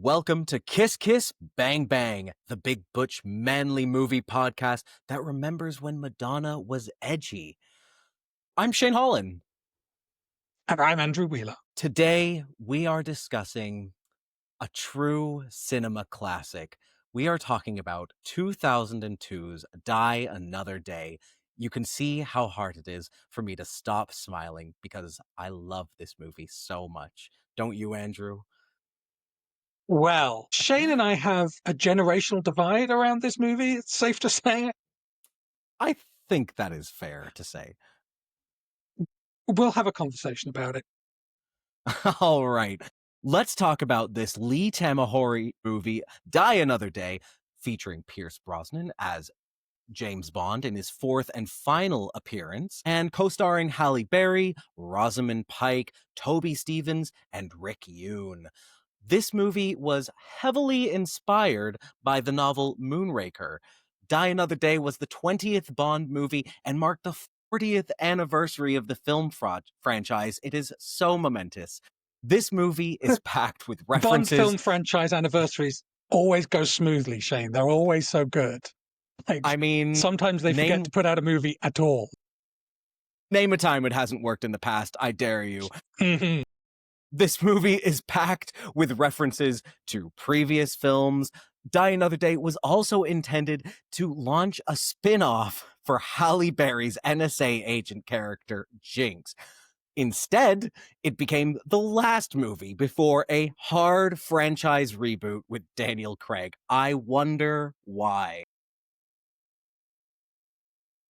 Welcome to Kiss Kiss Bang Bang, the big butch manly movie podcast that remembers when Madonna was edgy. I'm Shane Holland. And I'm Andrew Wheeler. Today we are discussing a true cinema classic. We are talking about 2002's Die Another Day. You can see how hard it is for me to stop smiling because I love this movie so much. Don't you, Andrew? Well, Shane and I have a generational divide around this movie, it's safe to say. I think that is fair to say. We'll have a conversation about it. All right. Let's talk about this Lee Tamahori movie, Die Another Day, featuring Pierce Brosnan as James Bond in his fourth and final appearance, and co-starring Halle Berry, Rosamund Pike, Toby Stephens, and Rick Yoon. This movie was heavily inspired by the novel Moonraker. Die Another Day was the 20th Bond movie and marked the 40th anniversary of the film franchise. It is so momentous. This movie is packed with references. Bond film franchise anniversaries always go smoothly, Shane. They're always so good. I mean, sometimes they forget to put out a movie at all. Name a time it hasn't worked in the past. I dare you. Mm-hmm. This movie is packed with references to previous films. Die Another Day was also intended to launch a spin-off for Halle Berry's NSA agent character, Jinx. Instead, it became the last movie before a hard franchise reboot with Daniel Craig. I wonder why.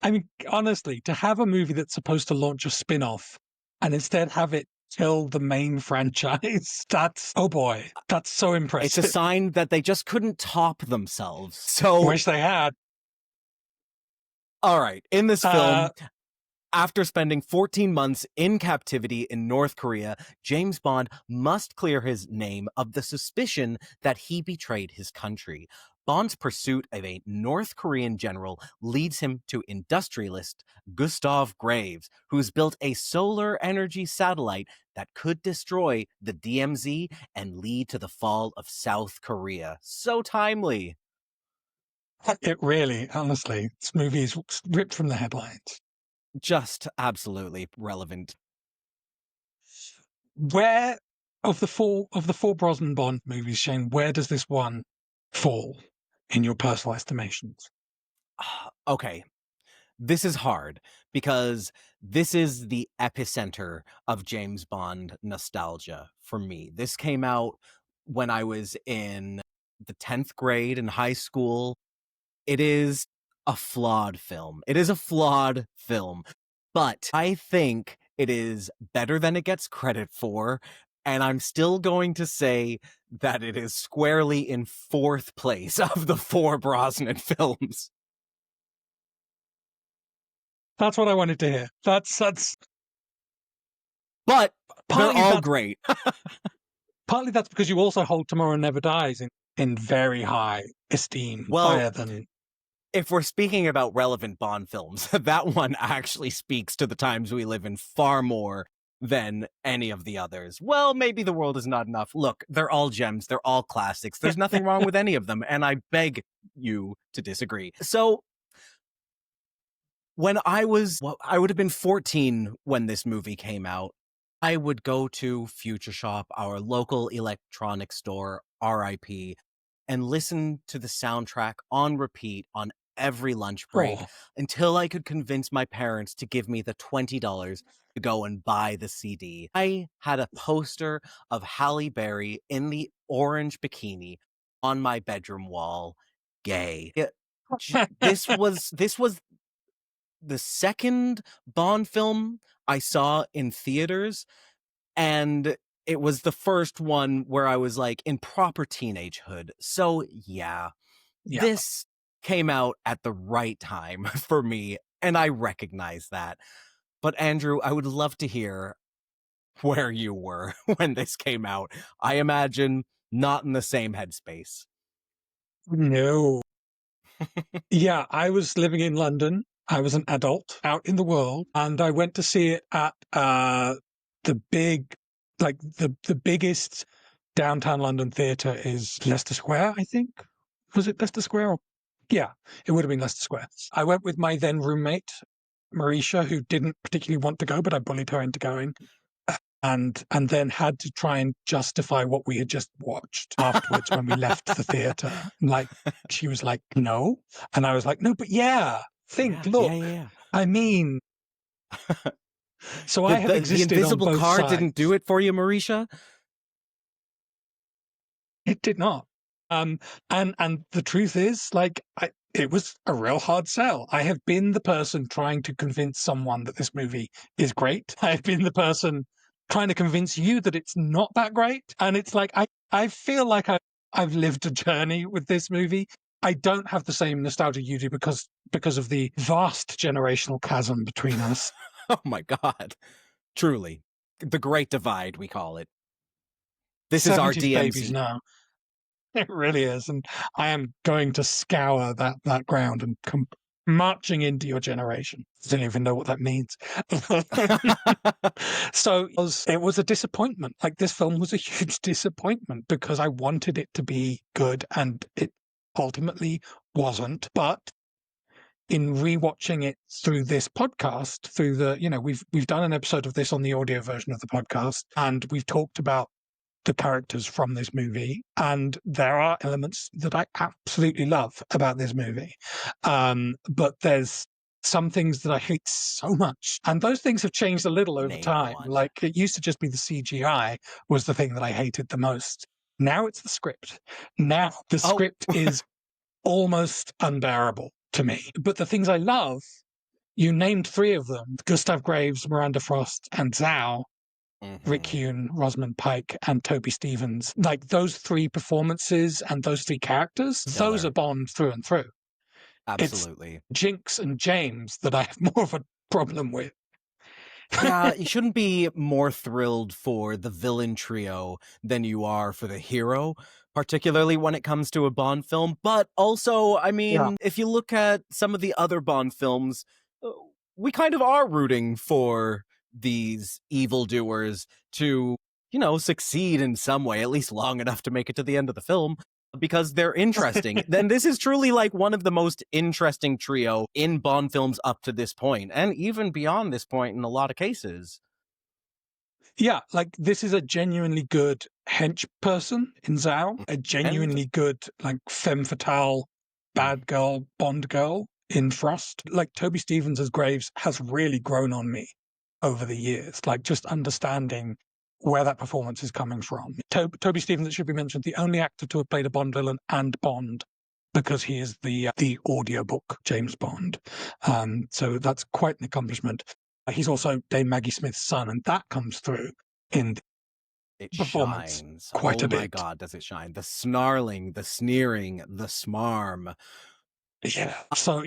I mean, honestly, to have a movie that's supposed to launch a spin-off and instead have it kill the main franchise, that's, oh boy, that's so impressive. It's a sign that they just couldn't top themselves. So, wish they had. All right, in this film, after spending 14 months in captivity in North Korea, James Bond must clear his name of the suspicion that he betrayed his country. Bond's pursuit of a North Korean general leads him to industrialist Gustav Graves, who's built a solar energy satellite that could destroy the DMZ and lead to the fall of South Korea. So timely. It really, honestly, this movie is ripped from the headlines. Just absolutely relevant. Where of the four Brosnan Bond movies, Shane, where does this one fall in your personal estimations? Okay, this is hard because this is the epicenter of James Bond nostalgia for me. This came out when I was in the 10th grade in high school. It is a flawed film. But I think it is better than it gets credit for, and I'm still going to say that it is squarely in fourth place of the four Brosnan films. That's what I wanted to hear. That's. But they're all great. Partly that's because you also hold Tomorrow Never Dies in very high esteem, higher than... If we're speaking about relevant Bond films, that one actually speaks to the times we live in far more than any of the others. Well, maybe the world is not enough. Look, they're all gems. They're all classics. There's nothing wrong with any of them, and I beg you to disagree. So, when I would have been 14 when this movie came out. I would go to Future Shop, our local electronics store, RIP, and listen to the soundtrack on repeat on every lunch break until I could convince my parents to give me the $20 to go and buy the CD. I had a poster of Halle Berry in the orange bikini on my bedroom wall. Gay. This was the second Bond film I saw in theaters, and it was the first one where I was like in proper teenagehood. So yeah. This came out at the right time for me, and I recognize that. But Andrew, I would love to hear where you were when this came out. I imagine not in the same headspace. No. Yeah, I was living in London. I was an adult out in the world, and I went to see it at the biggest downtown London theatre is Leicester Square, I think. Was it Leicester Square? Yeah, it would have been Leicester Square. I went with my then roommate, Marisha, who didn't particularly want to go, but I bullied her into going. And then had to try and justify what we had just watched afterwards when we left the theatre. Like, she was like, no. And I was like, no, but yeah, look. Yeah. I mean, so I have The existed on invisible both car sides. didn't do it for you, Marisha? It did not. And the truth is, like, it was a real hard sell. I have been the person trying to convince someone that this movie is great. I've been the person trying to convince you that it's not that great. And it's like, I feel like I've lived a journey with this movie. I don't have the same nostalgia you do because of the vast generational chasm between us. Oh my God. Truly. The Great Divide, we call it. This is our 70s babies DMZ. now. It really is. And I am going to scour that ground and come marching into your generation. I don't even know what that means. So it was a disappointment. Like, this film was a huge disappointment because I wanted it to be good and it ultimately wasn't. But in rewatching it through this podcast, through we've done an episode of this on the audio version of the podcast, and we've talked about the characters from this movie, and there are elements that I absolutely love about this movie. But there's some things that I hate so much, and those things have changed a little over Name time. one. Like, it used to just be the CGI was the thing that I hated the most. Now it's the script. Now the script is almost unbearable to me. But the things I love, you named three of them: Gustav Graves, Miranda Frost, and Zhao. Rick Hune, Rosamund Pike, and Toby Stephens. Like, those three performances and those three characters, those are Bond through and through. Absolutely. It's Jinx and James that I have more of a problem with. Yeah, you shouldn't be more thrilled for the villain trio than you are for the hero, particularly when it comes to a Bond film. But also, I mean, if you look at some of the other Bond films, we kind of are rooting for these evildoers to, succeed in some way, at least long enough to make it to the end of the film, because they're interesting. Then this is truly like one of the most interesting trio in Bond films up to this point, and even beyond this point in a lot of cases. Yeah, like, this is a genuinely good hench person in Zhao, a genuinely good, like, femme fatale, bad girl, Bond girl in Frost. Like, Toby Stephens as Graves has really grown on me over the years, like, just understanding where that performance is coming from. Toby Stephens, it should be mentioned, the only actor to have played a Bond villain and Bond, because he is the audiobook James Bond. So that's quite an accomplishment. He's also Dame Maggie Smith's son, and that comes through in the performance shines. quite a bit. Oh my God, does it shine. The snarling, the sneering, the smarm. Yeah. So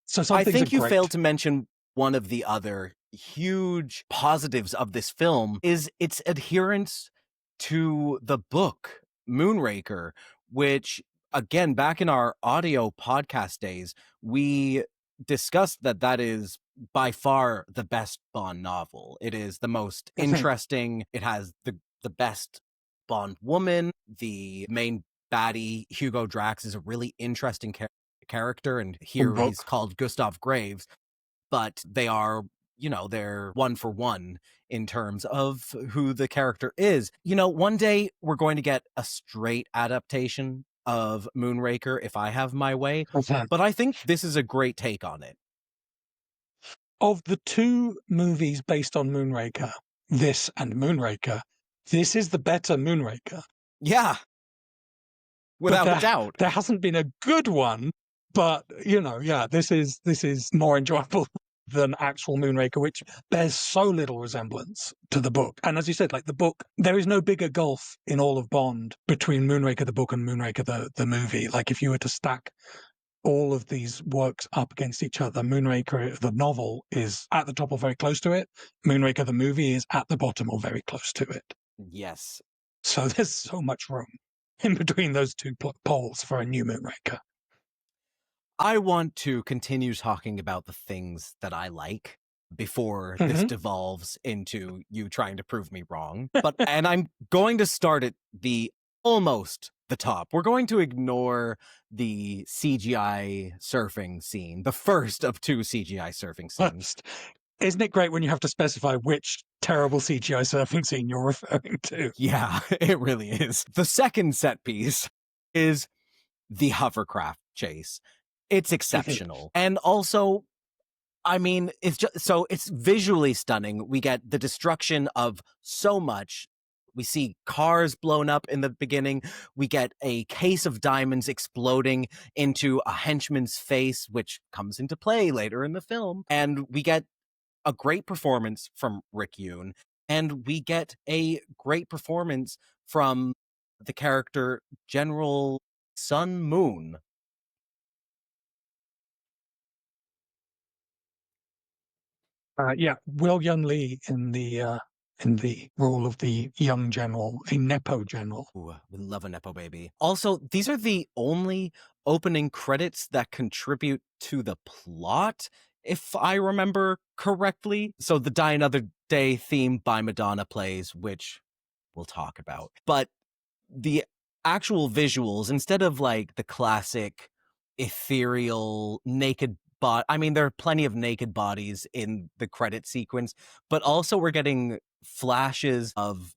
some I things think are you great. failed to mention one of the other huge positives of this film is its adherence to the book Moonraker, which, again, back in our audio podcast days, we discussed that is by far the best Bond novel. It is the most interesting. It has the best Bond woman. The main baddie, Hugo Drax, is a really interesting character, and here he's called Gustav Graves, but they are, they're one for one in terms of who the character is. One day we're going to get a straight adaptation of Moonraker if I have my way, but I think this is a great take on it. Of the two movies based on Moonraker, this and Moonraker, this is the better Moonraker. Yeah. Without a doubt. There hasn't been a good one, but this is more enjoyable than actual Moonraker, which bears so little resemblance to the book. And as you said, like, the book, there is no bigger gulf in all of Bond between Moonraker the book and Moonraker the movie. Like, if you were to stack all of these works up against each other, Moonraker the novel is at the top or very close to it. Moonraker the movie is at the bottom or very close to it. Yes. So there's so much room in between those two poles for a new Moonraker. I want to continue talking about the things that I like before this devolves into you trying to prove me wrong. And I'm going to start at the top. We're going to ignore the CGI surfing scene, the first of two CGI surfing scenes. Isn't it great when you have to specify which terrible CGI surfing scene you're referring to? Yeah, it really is. The second set piece is the hovercraft chase. It's exceptional. And also, I mean, it's visually stunning. We get the destruction of so much. We see cars blown up in the beginning. We get a case of diamonds exploding into a henchman's face, which comes into play later in the film. And we get a great performance from Rick Yoon. And we get a great performance from the character General Sun Moon. Yeah, Will Young Lee in the role of the young general, a nepo general. Ooh, we love a Nepo baby. Also, these are the only opening credits that contribute to the plot, if I remember correctly. So the Die Another Day theme by Madonna plays, which we'll talk about. But the actual visuals, instead of like the classic ethereal naked I mean, there are plenty of naked bodies in the credit sequence, but also we're getting flashes of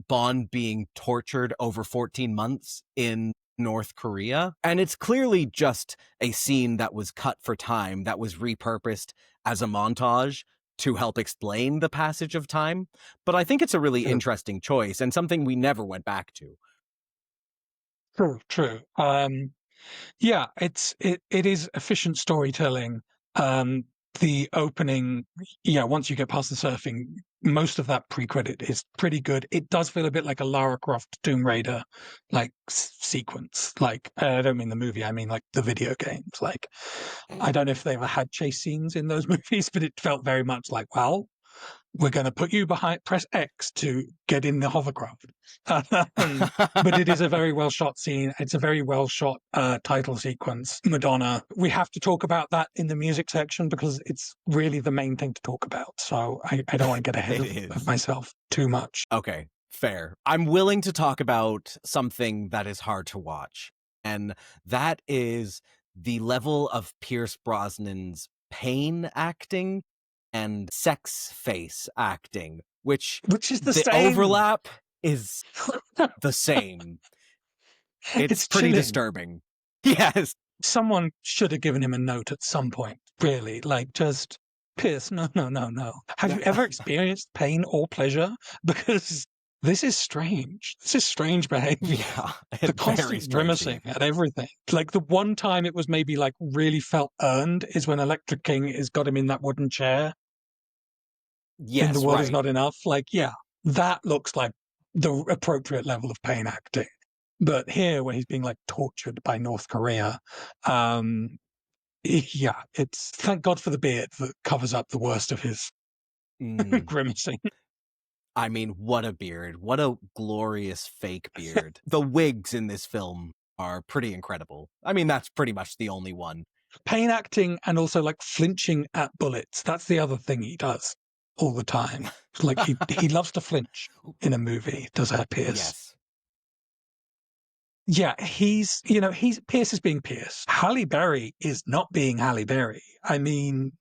Bond being tortured over 14 months in North Korea. And it's clearly just a scene that was cut for time, that was repurposed as a montage to help explain the passage of time. But I think it's a really interesting choice and something we never went back to. True. Yeah, it is efficient storytelling. The opening, yeah, once you get past the surfing, most of that pre-credit is pretty good. It does feel a bit like a Lara Croft Tomb Raider like sequence. Like I don't mean the movie, I mean like the video games. Like I don't know if they ever had chase scenes in those movies, but it felt very much like, well, we're going to put you behind, press X to get in the hovercraft. But it is a very well shot scene. It's a very well shot title sequence. Madonna. We have to talk about that in the music section because it's really the main thing to talk about. So I don't want to get ahead of myself too much. Okay, fair. I'm willing to talk about something that is hard to watch, and that is the level of Pierce Brosnan's pain acting and sex face acting, which is the same. Overlap is the same. It's pretty chilling. Disturbing. Yes. Someone should have given him a note at some point, really. Like, just, Pierce, no. Have you ever experienced pain or pleasure? Because this is strange. This is strange behavior. Yeah. The constant grimacing at everything. Like, the one time it was maybe, like, really felt earned is when Electric King has got him in that wooden chair. Yes, in The World Is Not Enough. Like, yeah, that looks like the appropriate level of pain acting. But here, where he's being like tortured by North Korea, yeah, it's thank God for the beard that covers up the worst of his grimacing. I mean, what a beard. What a glorious fake beard. The wigs in this film are pretty incredible. I mean, that's pretty much the only one. Pain acting and also like flinching at bullets. That's the other thing he does all the time. Like he loves to flinch in a movie, does Pierce? Yes. Yeah, Pierce is being Pierce. Halle Berry is not being Halle Berry. I mean,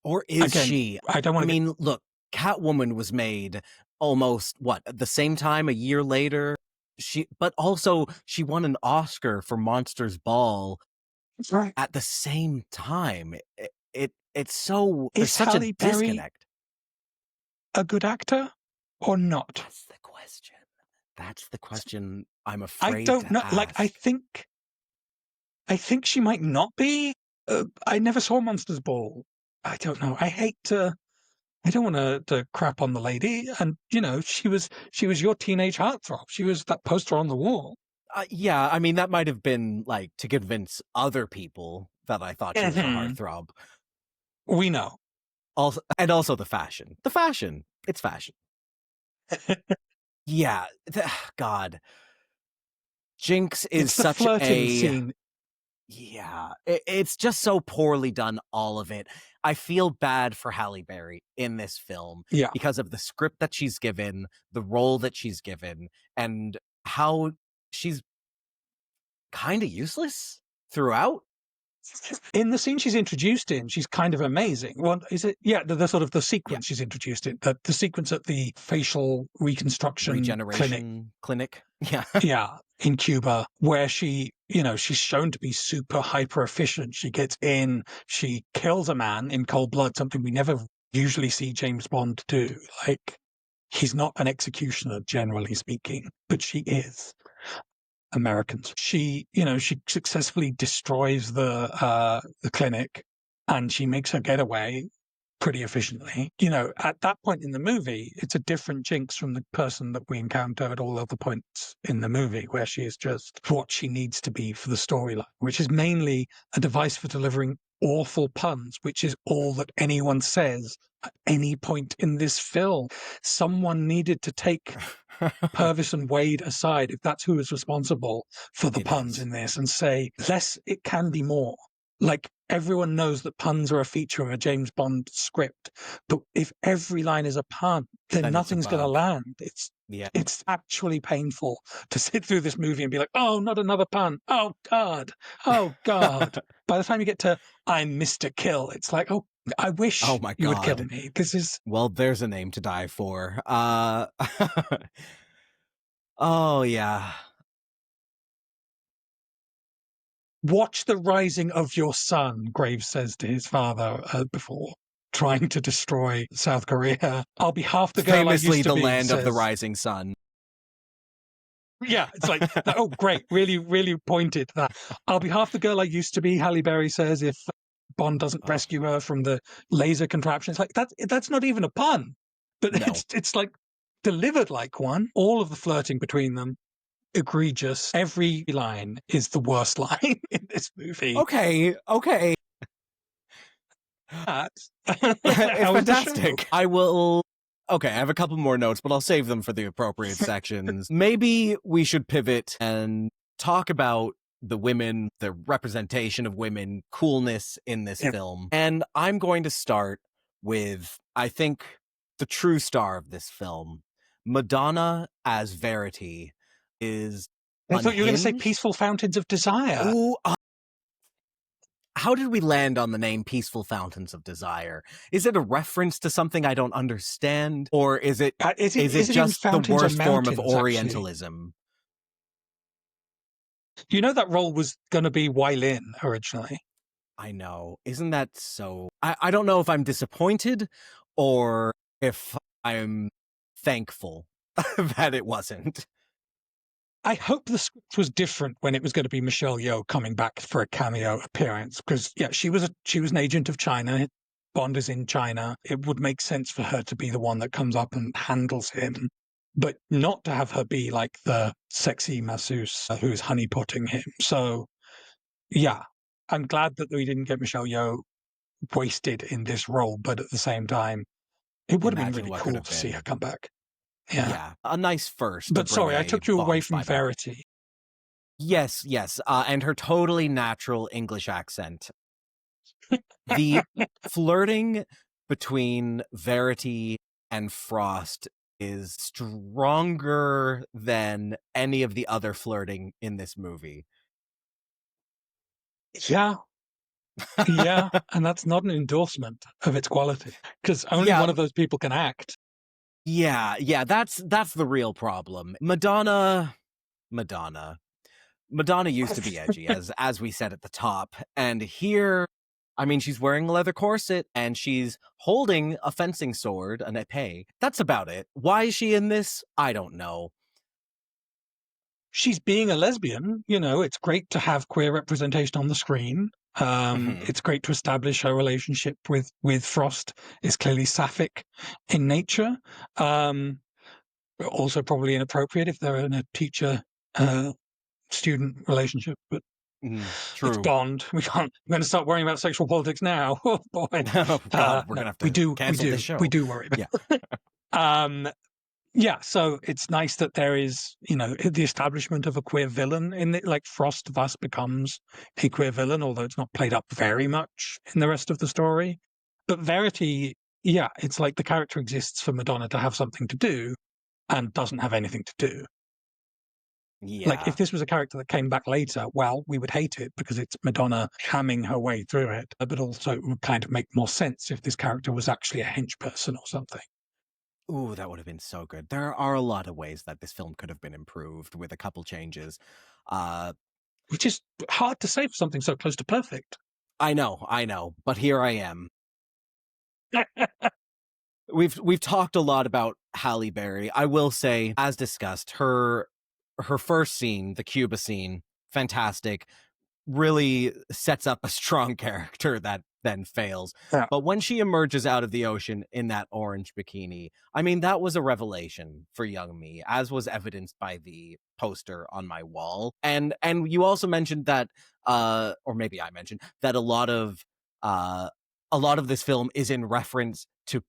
or is she? I don't want to. I mean, look, Catwoman was made almost at the same time, a year later. But also she won an Oscar for Monsters Ball at the same time. It's so there's such a disconnect. A good actor or not? That's the question. That's the question I'm afraid I don't know. Ask. Like, I think she might not be. I never saw Monsters Ball. I don't know. I don't want to crap on the lady. And, she was your teenage heartthrob. She was that poster on the wall. Yeah, I mean, that might have been like to convince other people that I thought she was a heartthrob. We know. Also the fashion. It's fashion. Yeah, God. Jinx is such a scene. Yeah, it's just so poorly done, all of it. I feel bad for Halle Berry in this film Yeah. because of the script that she's given, the role that she's given, and how she's kind of useless throughout. In the scene she's introduced in, she's kind of amazing. Well, is it? Yeah, the sort of the Yeah. sequence she's introduced in, the sequence at the facial reconstruction clinic. Regeneration clinic. Yeah. Yeah, in Cuba, where she, she's shown to be super hyper efficient. She gets in, she kills a man in cold blood, something we never usually see James Bond do. Like, he's not an executioner, generally speaking, but she is. Americans. She successfully destroys the clinic, and she makes her getaway pretty efficiently. At that point in the movie, it's a different Jinx from the person that we encounter at all other points in the movie, where she is just what she needs to be for the storyline, which is mainly a device for delivering awful puns, which is all that anyone says at any point in this film. Someone needed to take Purvis and Wade aside, if that's who is responsible for the It puns is. in this, and say, less, it can be more. Like, everyone knows that puns are a feature of a James Bond script, but if every line is a pun, then Then it's nothing's going to above. land. Yeah. It's actually painful to sit through this movie and be like, oh, not another pun. Oh, God. Oh, God. By the time you get to I'm Mr. Kill, it's like, oh, I wish Oh my you would kill God. me. This is Well, there's a name to die for. Oh yeah. watch the rising of your son, Graves says to his father before trying to destroy South Korea. I'll be half the girl I Famously used to the be, land of the says. rising sun. Yeah, it's like, oh, great. Really, really pointed that. I'll be half the girl I used to be, Halle Berry says, if Bond doesn't Oh, rescue her from the laser contraption. It's like, that's not even a pun. But no. it's like delivered like one. All of the flirting between them, egregious. Every line is the worst line in this movie. Okay. That, It's how is the show? fantastic. I will. Okay, I have a couple more notes, but I'll save them for the appropriate sections. Maybe we should pivot and talk about the women, the representation of women, coolness in this Yeah. film. And I'm going to start with, I think, the true star of this film. Madonna as Verity is I thought you were going to say unhinged. Peaceful Fountains of Desire. Ooh, how did we land on the name Peaceful Fountains of Desire? Is it a reference to something I don't understand? Or is it Is is it it even just the fountains or worst form of mountains, actually? Orientalism? You know that role was going to be Wai Lin originally. I know. Isn't that so? I don't know if I'm disappointed or if I'm thankful that it wasn't. I hope the script was different when it was going to be Michelle Yeoh coming back for a cameo appearance, because yeah, she was an agent of China. Bond is in China. It would make sense for her to be the one that comes up and handles him, but not to have her be like the sexy masseuse who's honeypotting him. So yeah, I'm glad that we didn't get Michelle Yeoh wasted in this role, but at the same time, it would have been Imagine really what could cool have to see her been. come back. Yeah. Yeah, a nice first to But bring sorry, I a took you away Bond from spy back. Verity. Yes, and her totally natural English accent. The flirting between Verity and Frost is stronger than any of the other flirting in this movie. Yeah, yeah, and that's not an endorsement of its quality, because only Yeah, one of those people can act. yeah, that's the real problem. Madonna used to be edgy, as we said at the top, and here, I mean, she's wearing a leather corset and she's holding a fencing sword, an épée. That's about it. Why is she in this? I don't know. She's being a lesbian, it's great to have queer representation on the screen. Mhm. It's great to establish her relationship with Frost is clearly sapphic in nature. Also probably inappropriate if they're in a teacher student relationship, but it's True. Bond. We're going to start worrying about sexual politics now. Oh boy! Oh God, we're No, gonna have we to do, cancel this show. worry about. Yeah. Yeah. So it's nice that there is, the establishment of a queer villain in it. Like Frost thus becomes a queer villain, although it's not played up very much in the rest of the story. But Verity, yeah, it's like the character exists for Madonna to have something to do and doesn't have anything to do. Like, if Yeah. this was a character that came back later, well, we would hate it because it's Madonna hamming her way through it. But also, it would kind of make more sense if this character was actually a hench person or something. Ooh, that would have been so good. There are a lot of ways that this film could have been improved with a couple changes. Uh, Which is hard to say for something so close to perfect. I know, but here I am. We've talked a lot about Halle Berry. I will say, as discussed, her first scene, the Cuba scene, fantastic. Really sets up a strong character that then fails. Yeah. But when she emerges out of the ocean in that orange bikini, I mean, that was a revelation for young me, as was evidenced by the poster on my wall. And you also mentioned that, or maybe I mentioned that uh, a lot of this film is in reference to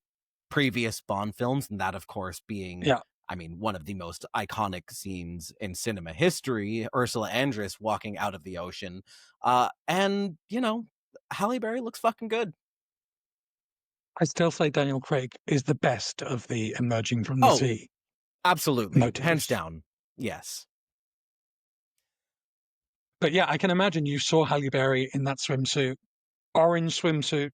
previous Bond films, and that, of course, being, Yeah. I mean, one of the most iconic scenes in cinema history, Ursula Andress walking out of the ocean. And, you know, Halle Berry looks fucking good. I still say Daniel Craig is the best of the emerging from the Oh, sea absolutely. Hands motifs. down. Yes. But yeah, I can imagine you saw Halle Berry in that swimsuit, orange swimsuit,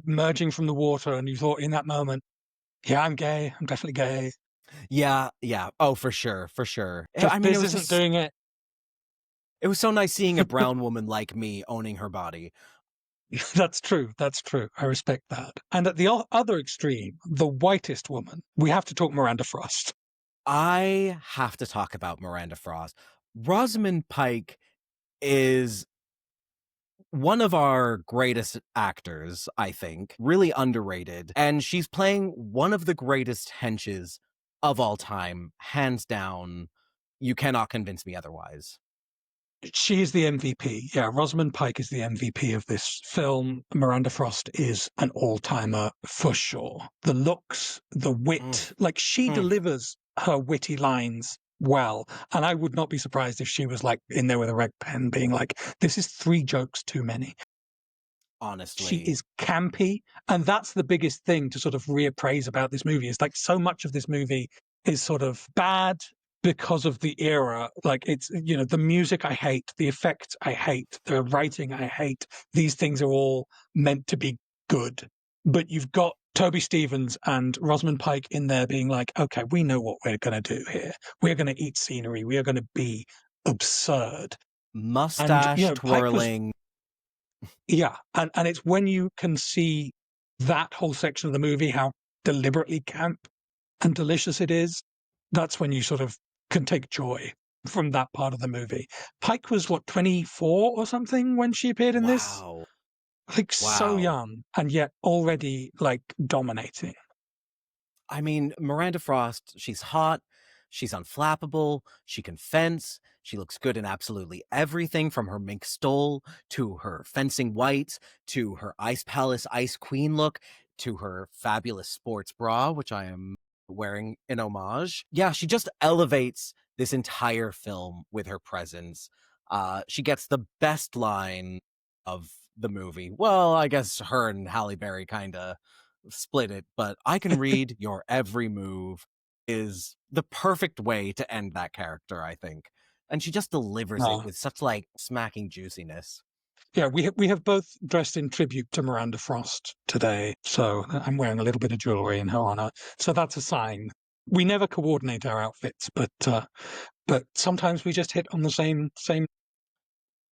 emerging from the water, and you thought in that moment, yeah, I'm gay. I'm definitely gay. Yeah, yeah. Oh, for sure, for sure. Just I mean, Biz isn't doing it. it was so nice seeing a brown woman like me owning her body. That's true. That's true. I respect that. And at the other extreme, the whitest woman, we have to talk Miranda Frost. I have to talk about Miranda Frost. Rosamund Pike is one of our greatest actors, I think, really underrated. And she's playing one of the greatest henches of all time, hands down. You cannot convince me otherwise. She is the MVP. Yeah, Rosamund Pike is the MVP of this film. Miranda Frost is an all-timer for sure. The looks, the Mm, wit, like she mm, delivers her witty lines well. And I would not be surprised if she was like in there with a red pen being like, this is 3 jokes too many. She honestly. is campy, and that's the biggest thing to sort of reappraise about this movie. Is like so much of this movie is sort of bad because of the era. Like it's, you know, the music I hate, the effects I hate, the writing I hate. These things are all meant to be good, but you've got Toby Stevens and Rosamund Pike in there being like, okay, we know what we're going to do here. We're going to eat scenery. We are going to be absurd. And you Mustache know, Pike was, twirling. yeah, and it's when you can see that whole section of the movie, how deliberately camp and delicious it is, that's when you sort of can take joy from that part of the movie. Pike was what, 24 or something when she appeared in this? Wow. Like so Wow. young and yet already like dominating. I mean, Miranda Frost, she's hot, she's unflappable, she can fence, she looks good in absolutely everything from her mink stole to her fencing whites to her Ice Palace Ice Queen look to her fabulous sports bra, which I am wearing in homage. Yeah, she just elevates this entire film with her presence. She gets the best line of the movie. Well, I guess her and Halle Berry kind of split it, but I can read your every move is the perfect way to end that character, I think. And she just delivers it No. with such like smacking juiciness. Yeah, we have both dressed in tribute to Miranda Frost today, so I'm wearing a little bit of jewelry in her honor. So that's a sign. We never coordinate our outfits, but sometimes we just hit on the same.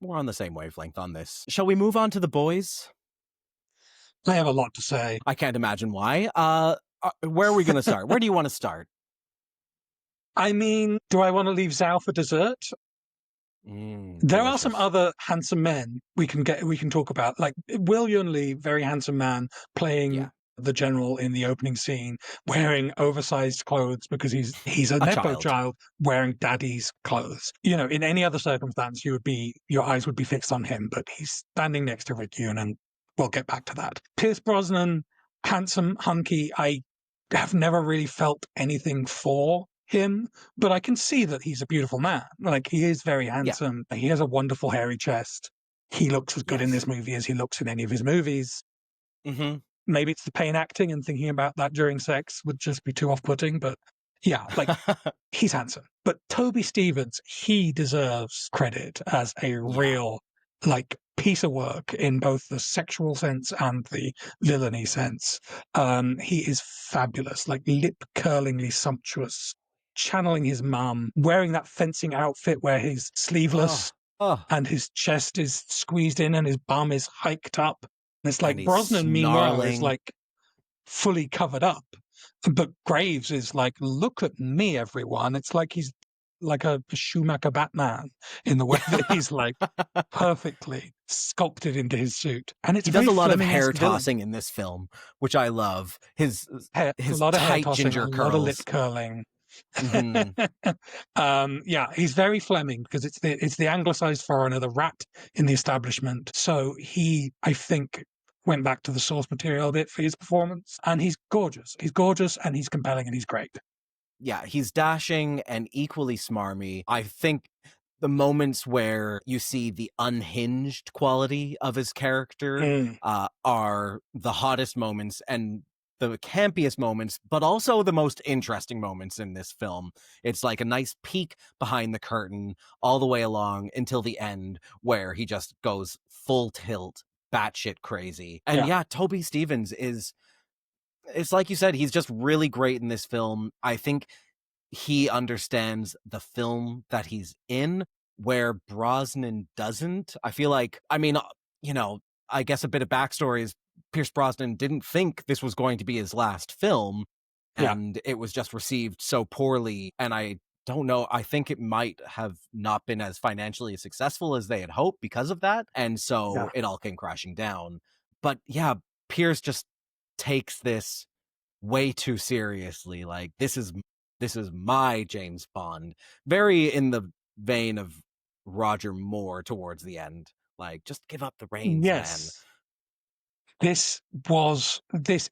We're on the same wavelength on this. Shall we move on to the boys? I have a lot to say. I can't imagine why. Where are we going to start? Where do you want to start? I mean, do I want to leave Zhao for dessert? There are some Delicious. other handsome men we can talk about, like Will Yun Lee, very handsome man, Yeah, playing the general in the opening scene, wearing oversized clothes because he's a a nepo child. child wearing daddy's clothes. You know, in any other circumstance, your eyes would be fixed on him, but he's standing next to Rick Yun, and we'll get back to that. Pierce Brosnan, handsome, hunky. I have never really felt anything for him, but I can see that he's a beautiful man. Like he is very Yeah, handsome. He has a wonderful hairy chest. He looks as good in yes. this movie as he looks in any of his movies. Mm-hmm. maybe it's the pain acting, and thinking about that during sex would just be too off-putting. But yeah, like he's handsome. But Toby Stephens, he deserves credit as a Yeah. real like piece of work in both the sexual sense and the villainy sense. He is fabulous, like lip-curlingly sumptuous, channeling his mum, wearing that fencing outfit where he's sleeveless Oh, oh, and his chest is squeezed in and his bum is hiked up. And it's and like he's Brosnan, meanwhile, is snarling. like fully covered up. But Graves is like, look at me, everyone. It's like he's like a Schumacher Batman in the way that he's like perfectly sculpted into his suit. And it's He a does very a lot of hair Fleming-esque villain. tossing in this film, which I love. A His lot of hair tight tossing, a ginger lot of lip curls. curling. Hmm. Yeah, he's very Fleming because it's the anglicized foreigner, the rat in the establishment. So he, I think, went back to the source material a bit for his performance, and he's gorgeous. He's gorgeous, and he's compelling, and he's great. Yeah, he's dashing and equally smarmy. I think the moments where you see the unhinged quality of his character Mm, are the hottest moments and the campiest moments, but also the most interesting moments in this film. It's like a nice peek behind the curtain all the way along until the end, where he just goes full tilt, batshit crazy. And yeah, yeah, Toby Stephens it's like you said, he's just really great in this film. I think he understands the film that he's in, where Brosnan doesn't. I feel like, I mean, you know, I guess a bit of backstory is Pierce Brosnan didn't think this was going to be his last film, yeah, and it was just received so poorly. And I don't know, I think it might have not been as financially successful as they had hoped because of that. And yeah. so it all came crashing down. But yeah, Pierce just takes this way too seriously. Like this is my James Bond. Very in the vein of Roger Moore towards the end. Like, just give up the reins, man. Yes. This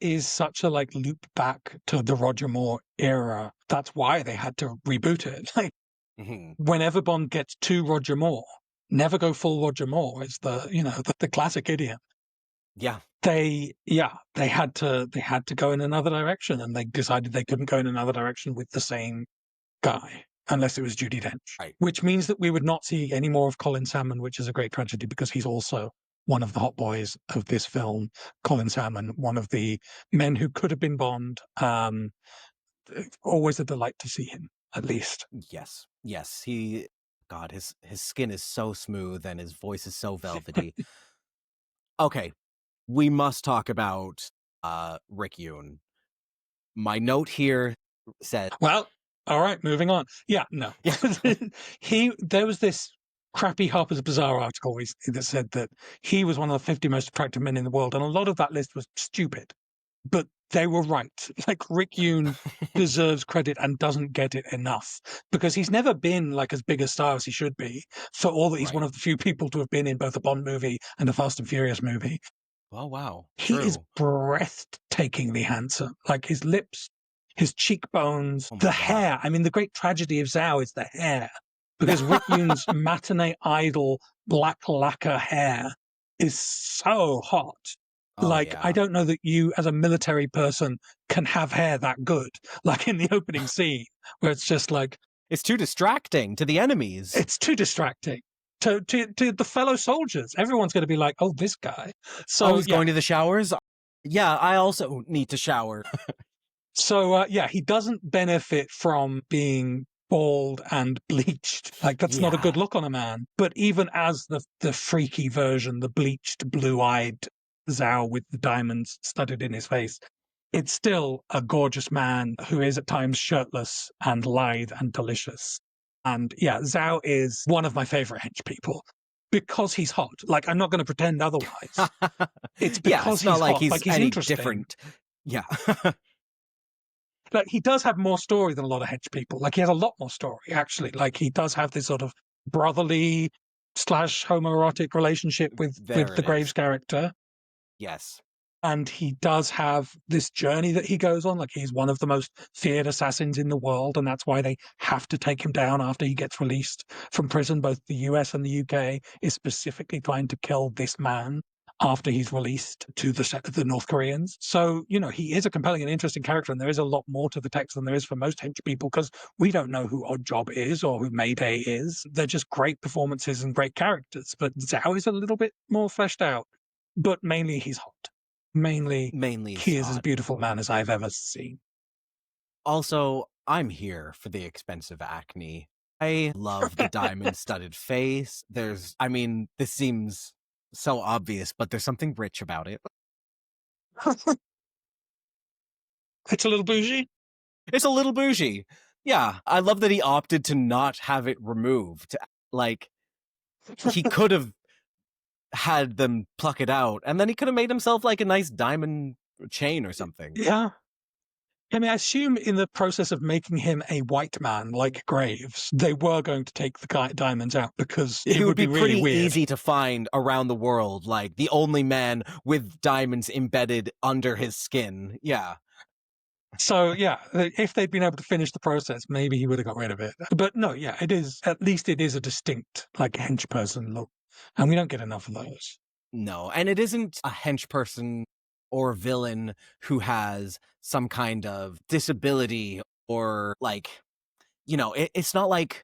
is such a like loop back to the Roger Moore era. That's why they had to reboot it. Like Mhm. whenever Bond gets to Roger Moore, never go full Roger Moore is the classic idiom. Yeah, They had to go in another direction, and they decided they couldn't go in another direction with the same guy unless it was Judi Dench, right. which means that we would not see any more of Colin Salmon, which is a great tragedy because he's also one of the hot boys of this film. Colin Salmon, one of the men who could have been Bond. Always a delight to see him, at least. Yes. Yes. God, his skin is so smooth and his voice is so velvety. Okay, we must talk about Rick Yoon. My note here said, Well, all right, moving on. Yeah, no. yeah. There was this crappy Harper's Bazaar article recently that said that he was one of the 50 most attractive men in the world, and a lot of that list was stupid. But they were right. Like Rick Yoon deserves credit and doesn't get it enough because he's never been like as big a star as he should be. For all that he's one Right. of the few people to have been in both a Bond movie and a Fast and Furious movie. Oh wow. He is True. breathtakingly handsome. Like his lips, his cheekbones, Oh the my god. hair. I mean, the great tragedy of Zhao is the hair because Rick Yoon's matinee idol black lacquer hair is so hot. Oh Like, I yeah. don't know that you, as a military person, can have hair that good. Like in the opening scene, where it's just like, It's too distracting to the enemies. it's too distracting. To the fellow soldiers, everyone's going to be like, "Oh, this guy." Oh, So he's yeah, going to the showers? Yeah, I also need to shower. yeah, he doesn't benefit from being bald and bleached. Like that's not a Yeah. good look on a man. But even as the freaky version, the bleached, blue-eyed Zhao with the diamonds studded in his face, it's still a gorgeous man who is at times shirtless and lithe and delicious. And yeah, Zhao is one of my favorite hench people because he's hot. Like I'm not going to pretend otherwise. It's Yeah, because it's not he's like hot. he's Like he's any interesting. different. Yeah. Like he does have more story than a lot of hench people. Like he has a lot more story actually. Like he does have this sort of brotherly slash homoerotic relationship with There the it Graves is. character. Yes. And he does have this journey that he goes on. Like he's one of the most feared assassins in the world, and that's why they have to take him down after he gets released from prison. Both the US and the UK is specifically trying to kill this man. after he's released to the North Koreans. So, he is a compelling and interesting character, and there is a lot more to the text than there is for most hench people because we don't know who Oddjob is or who Mayday is. They're just great performances and great characters. But Zhao is a little bit more fleshed out, but mainly he's hot. Mainly, Mainly he he's is as hot. beautiful man as I've ever seen. Also, I'm here for the expensive acne. I love the diamond-studded face. This seems so obvious, but there's something rich about it. It's a little bougie. It's a little bougie. Yeah, I love that he opted to not have it removed. Like, he could have had them pluck it out, and then he could have made himself like a nice diamond chain or something. Yeah. I mean, I assume in the process of making him a white man like Graves, they were going to take the diamonds out because He it would would be be really pretty weird. easy to find around the world, like the only man with diamonds embedded under his skin. Yeah. So yeah, if they'd been able to finish the process, maybe he would have got rid of it. But no, yeah, it is at least it is a distinct like hench person look, and we don't get enough of those. No, and it isn't a hench person or villain who has some kind of disability or like, it's not like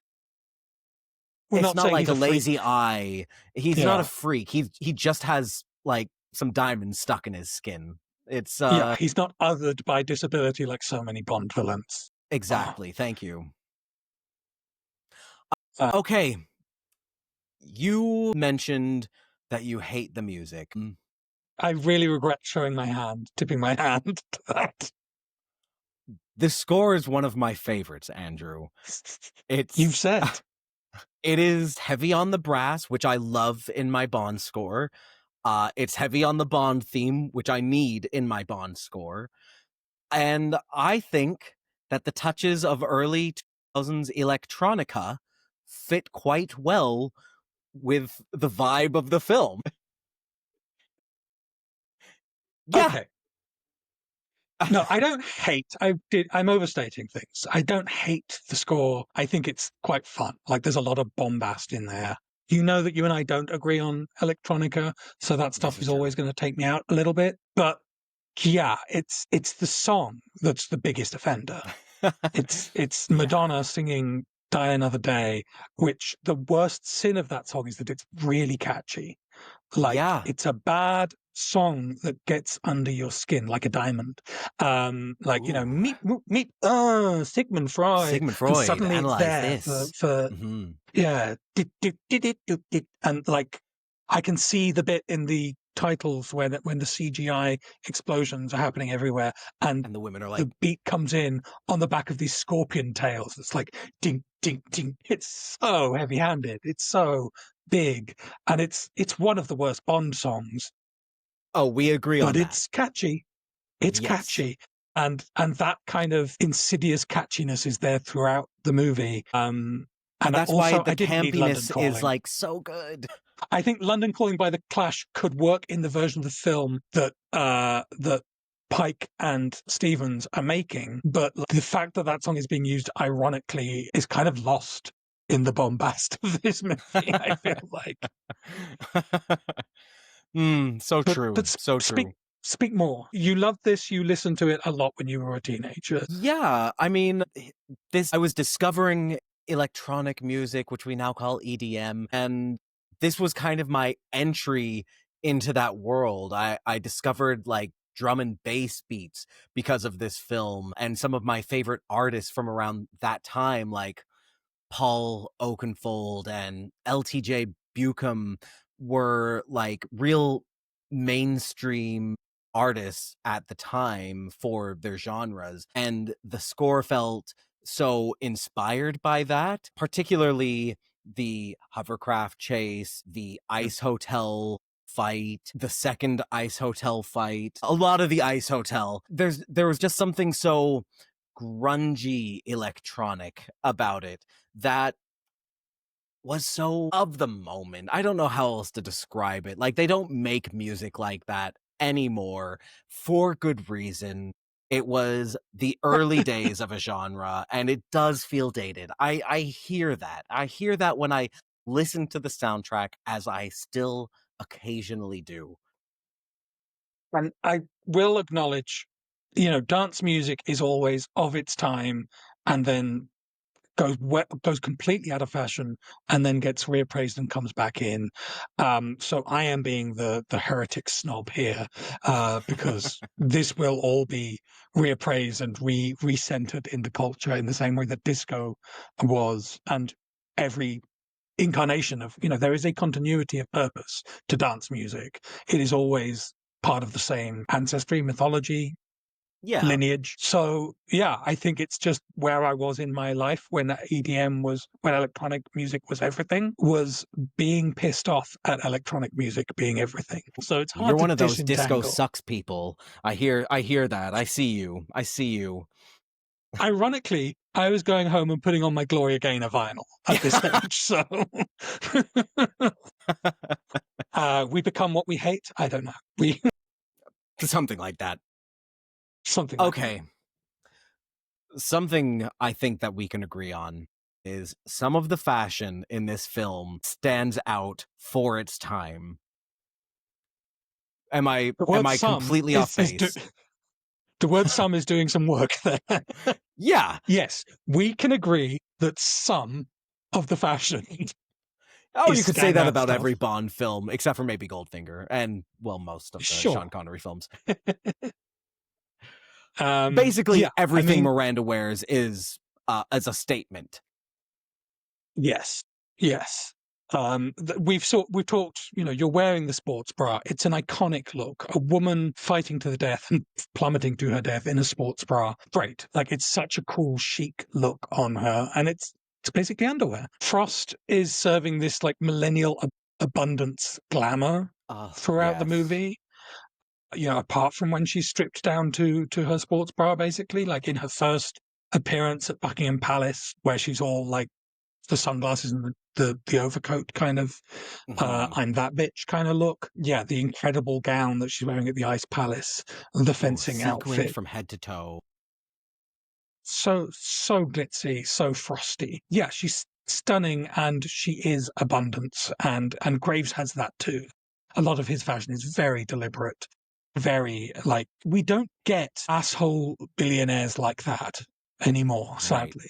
We're not saying he's a a freak. lazy eye. He's not a Yeah, freak. He just has like some diamonds stuck in his skin. It's yeah, he's not othered by disability like so many Bond villains. Oh, exactly. Thank you. uh, Okay, you mentioned that you hate the music. I really regret tipping my hand to that. The score is one of my favorites, Andrew. You've It's said. it is heavy on the brass, which I love in my Bond score. It's heavy on the Bond theme, which I need in my Bond score. And I think that the touches of early 2000s electronica fit quite well with the vibe of the film. Yeah. Okay. No, I don't hate. I'm overstating things. I don't hate the score. I think it's quite fun. Like there's a lot of bombast in there. You know that you and I don't agree on electronica, so that This stuff is is true. always going to take me out a little bit. But yeah, it's the song that's the biggest offender. It's Yeah. Madonna singing "Die Another Day," which the worst sin of that song is that it's really catchy. Like Yeah. it's a bad song that gets under your skin like a diamond. Like Ooh. meet Sigmund Freud, Sigmund and Freud, suddenly it's analyze there for this. for Hmm. yeah, and like I can see the bit in the titles when the CGI explosions are happening everywhere, and And the women are the like, beat comes in on the back of these scorpion tails. It's like ding ding ding. It's so heavy-handed. It's so big, and it's one of the worst Bond songs, oh, we agree but on that. it's catchy. It's Yes. catchy, and that kind of insidious catchiness is there throughout the movie. And And that's why also, the I didn't need London campiness is Calling. like so good. I think London Calling by the Clash could work in the version of the film that Pike and Stevens are making, but the fact that that song is being used ironically is kind of lost in the bombast of this movie. I feel like, So but true. So speak true. speak more. You loved this. You listened to it a lot when you were a teenager. Yeah, I was discovering electronic music, which we now call EDM, and this was kind of my entry into that world. I discovered like drum and bass beats because of this film, and some of my favorite artists from around that time, like Paul Oakenfold and LTJ Buchan, were like real mainstream artists at the time for their genres. And the score felt so inspired by that, particularly the hovercraft chase, the ice hotel fight, the second ice hotel fight, a lot of the ice hotel. There was just something so grungy electronic about it that was so of the moment. I don't know how else to describe it. Like, they don't make music like that anymore for good reason. It was the early days of a genre, and it does feel dated. I hear that. I hear that when I listen to the soundtrack, as I still occasionally do. And I will acknowledge, dance music is always of its time and then goes completely out of fashion and then gets reappraised and comes back in. So I am being the heretic snob here, because this will all be reappraised and recentered in the culture in the same way that disco was, and every incarnation of, there is a continuity of purpose to dance music. It is always part of the same ancestry, mythology, Yeah. lineage. So yeah, I think it's just where I was in my life when when electronic music was everything, was being pissed off at electronic music being everything. So it's You're hard to one of those disco disentangle. sucks people. I hear that. I see you. I see you. Ironically, I was going home and putting on my Gloria Gaynor vinyl at this age. So we become what we hate. I don't know. We Something like that. something like that. Okay. Something I think that we can agree on is some of the fashion in this film stands out for its time. Am I The word completely off base? the word "some" is doing some work there. Yeah. Yes, we can agree that some of the fashion Oh, is you could say that standout about stuff. every Bond film, except for maybe Goldfinger, and, well, most of the Sure. Sean Connery films. Yeah, Basically, everything I mean, Miranda wears is as a statement. yes, yes. We've talked. You're wearing the sports bra. It's an iconic look. A woman fighting to the death and plummeting to her death in a sports bra. Great. Like, it's such a cool, chic look on her, and it's basically underwear. Frost is serving this like millennial abundance glamour throughout the Yes. movie. Apart from when she's stripped down to her sports bra, basically, like in her first appearance at Buckingham Palace, where she's all like the sunglasses and the overcoat kind of I'm that bitch kind of look. Yeah, the incredible gown that she's wearing at the Ice Palace, the fencing Sequined outfit. from head to toe. So glitzy, so frosty. Yeah, she's stunning and she is abundance, and Graves has that too. A lot of his fashion is very deliberate, very like, we don't get asshole billionaires like that anymore, Right. sadly.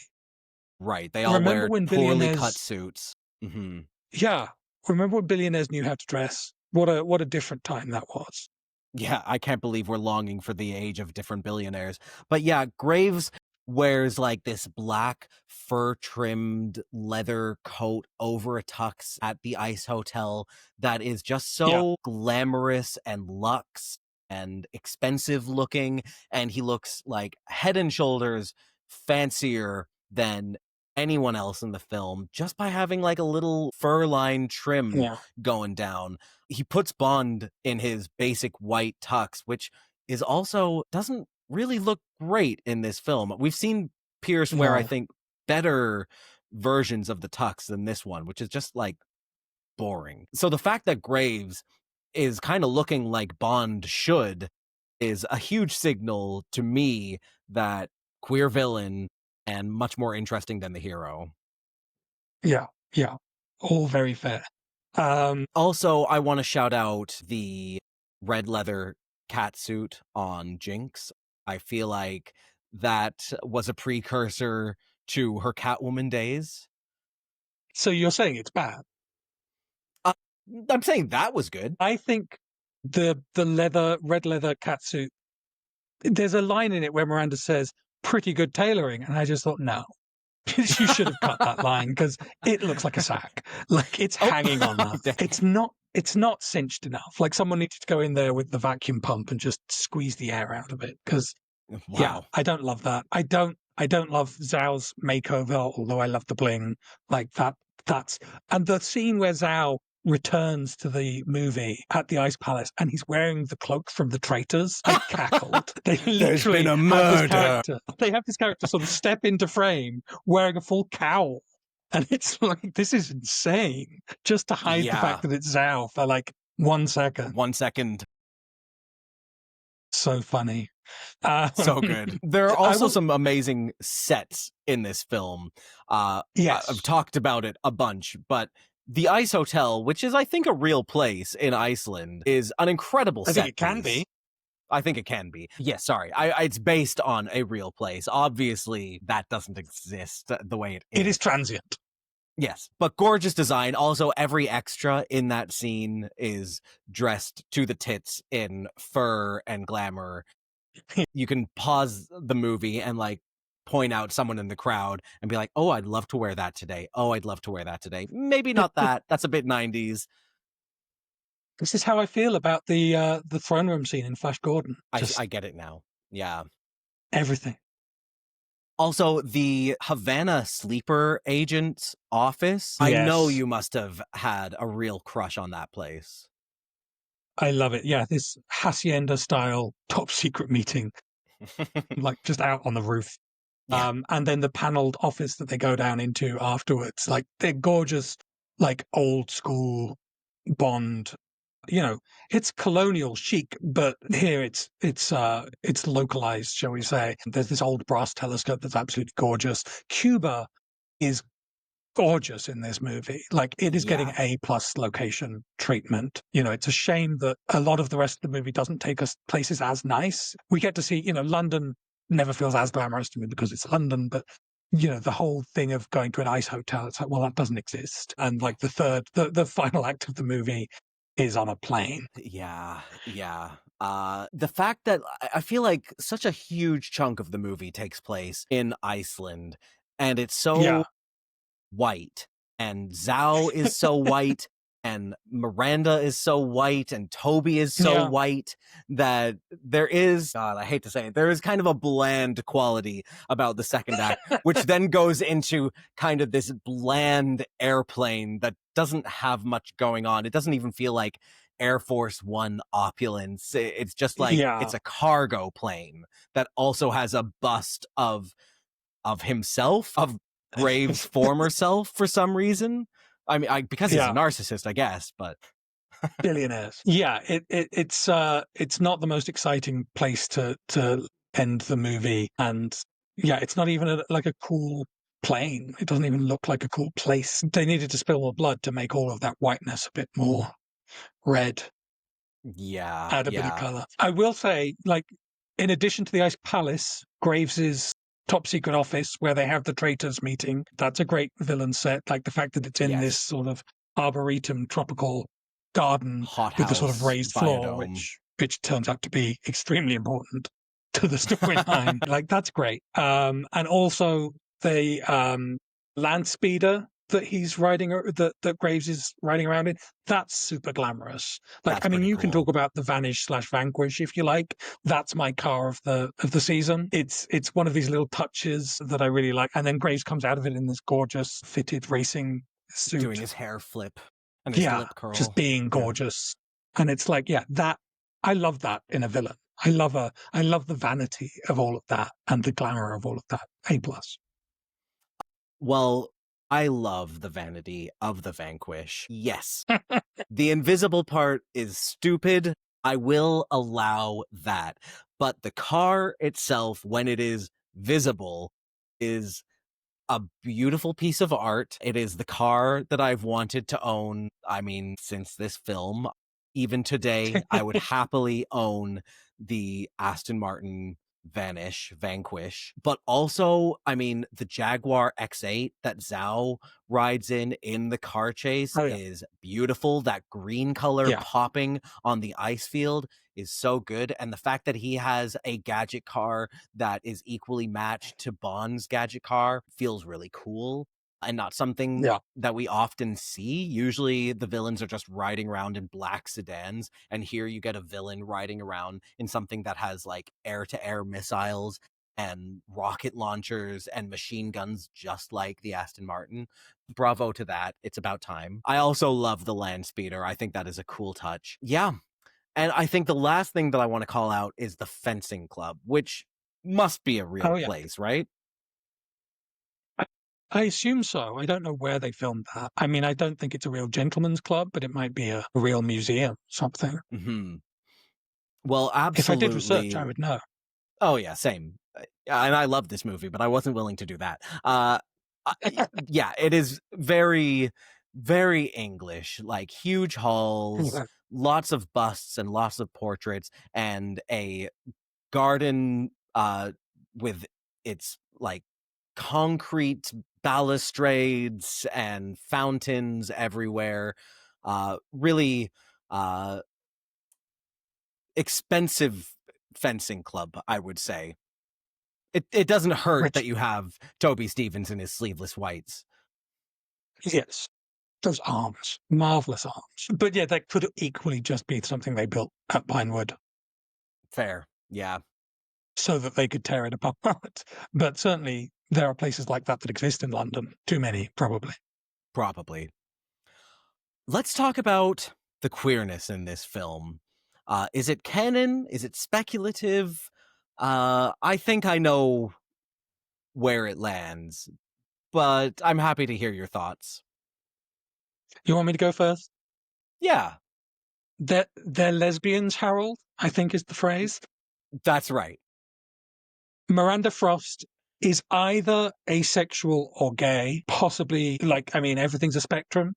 Right. They all Remember wear when poorly cut billionaires suits. Mm-hmm. Yeah. Remember when billionaires knew how to dress? What a different time that was. Yeah, I can't believe we're longing for the age of different billionaires. But yeah, Graves wears like this black fur trimmed leather coat over a tux at the Ice Hotel that is just Yeah. so glamorous and luxe and expensive looking. And he looks like head and shoulders fancier than anyone else in the film just by having like a little fur line trim Yeah. going down. He puts Bond in his basic white tux, which is also doesn't really look great in this film. We've seen Pierce wear, I No. think, better versions of the tux than this one, which is just like boring. So the fact that Graves is kind of looking like Bond should is a huge signal to me that queer villain and much more interesting than the hero. Yeah. Yeah. All very fair. Also, I want to shout out the red leather catsuit on Jinx. I feel like that was a precursor to her Catwoman days. So you're saying it's bad? Uh, I'm saying that was good. I think the red leather catsuit, there's a line in it where Miranda says, "Pretty good tailoring," and I just thought, no. You should have cut that line because it looks like a sack. Like, it's hanging on that. It's not cinched enough. Like, someone needed to go in there with the vacuum pump and just squeeze the air out of it. Because yeah, Wow. I don't love that. I don't love Zhao's makeover, although I love the bling. Like and the scene where Zhao returns to the movie at the Ice Palace and he's wearing the cloak from the traitors. I cackled. They There's literally been a have murder. they have this character sort of step into frame wearing a full cowl. And it's like, this is insane. Just to hide the fact that it's Zhao for like 1 second. 1 second. So funny. So good. There are also some amazing sets in this film. Yes. I've talked about it a bunch, but the Ice Hotel, which is, I think, a real place in Iceland, is an incredible set. I think it can be. I think it can be. Yeah, sorry. It's based on a real place. Obviously, that doesn't exist the way it It is. is transient. Yes, but gorgeous design. Also, every extra in that scene is dressed to the tits in fur and glamour. You can pause the movie and like point out someone in the crowd and be like, "Oh, I'd love to wear that today. Oh, I'd love to wear that today." Maybe not that. That's a bit 90s. This is how I feel about the throne room scene in Flash Gordon. I Just get it now. Yeah. everything. Also, the Havana sleeper agent's office. I know Yes, you must have had a real crush on that place. I love it. Yeah, this hacienda style top secret meeting, like just out on the roof. Yeah. And then the paneled office that they go down into afterwards, like they're gorgeous, like old school Bond. You know, it's colonial chic, but here it's localized, shall we say. There's this old brass telescope that's absolutely gorgeous. Cuba is gorgeous in this movie. Like it is getting Yeah. A plus location treatment. You know, it's a shame that a lot of the rest of the movie doesn't take us places as nice. We get to see, you know, London never feels as glamorous to me because it's London, but you know, the whole thing of going to an ice hotel, it's like, well, that doesn't exist. And like the final act of the movie is on a plane. Yeah. Yeah. The fact that I feel like such a huge chunk of the movie takes place in Iceland, and it's so Yeah. white, and Zhao is so white, and Miranda is so white, and Toby is so Yeah. white that there is, God, I hate to say it, there is kind of a bland quality about the second act, which then goes into kind of this bland airplane that doesn't have much going on. It doesn't even feel like Air Force One opulence. It's just like Yeah. it's a cargo plane that also has a bust of himself, of Graves' former self for some reason. I mean, because he's a Yeah. narcissist, I guess, but Billionaires. Yeah, it's not the most exciting place to end the movie, and yeah, it's not even like a cool plane. It doesn't even look like a cool place. They needed to spill more blood to make all of that whiteness a bit more red, yeah, add a bit of yeah, color. I will say, like, in addition to the Ice Palace, Graves's top secret office where they have the traitors meeting, that's a great villain set. Like the fact that it's in this yes. sort of arboretum tropical garden with the sort of Hothouse, raised floor, biodome. which turns out to be extremely important to the storyline. Like that's great. And also the land speeder that he's riding that Graves is riding around in, that's super glamorous. Like That's I mean, pretty you can cool. talk about the Vanish slash Vanquish if you like. That's my car of the season. It's one of these little touches that I really like. And then Graves comes out of it in this gorgeous fitted racing Doing suit. his hair flip and his Yeah, lip just curl. being Yeah. gorgeous. And it's like, yeah, that I love that in a villain. I love the vanity of all of that and the glamour of all of that. A plus. Well, I love the vanity of the Vanquish. Yes. The invisible part is stupid. I will allow that. But the car itself, when it is visible, is a beautiful piece of art. It is the car that I've wanted to own. I mean, since this film, even today, I would happily own the Aston Martin Vanquish. But also, I mean, the Jaguar X8 that Zhao rides in the car chase Oh yeah. is beautiful. That green color Yeah. popping on the ice field is so good. And the fact that he has a gadget car that is equally matched to Bond's gadget car feels really cool and not something Yeah. that we often see. Usually the villains are just riding around in black sedans, and here you get a villain riding around in something that has like air-to-air missiles and rocket launchers and machine guns just like the Aston Martin. Bravo to that. It's about time. I also love the land speeder. I think that is a cool touch. Yeah. And I think the last thing that I want to call out is the fencing club, which must be a real Oh yeah. place, right? I, I assume so. I don't know where they filmed that. I mean, I don't think it's a real gentleman's club, but it might be a real museum, something. Hmm. Well, If I did research, absolutely. I would know. Oh yeah, same. And I love this movie, but I wasn't willing to do that. Yeah, it is very, very English. Like huge halls, lots of busts and lots of portraits and a garden with its like concrete balustrades and fountains everywhere. Really expensive fencing club, I would say. It doesn't hurt that Which, you have Toby Stevens in his sleeveless whites. yes, those arms, marvelous arms. But yeah, that could equally just be something they built at Pinewood Fair. Yeah, so that they could tear it apart. But certainly there are places like that that exist in London. Too many, probably. probably. Let's talk about the queerness in this film. Is it canon? Is it speculative? I think I know where it lands, but I'm happy to hear your thoughts. You want me to go first? Yeah, They're lesbians, Harold, I think is the phrase. that's right. Miranda Frost is either asexual or gay, possibly like, I mean, everything's a spectrum.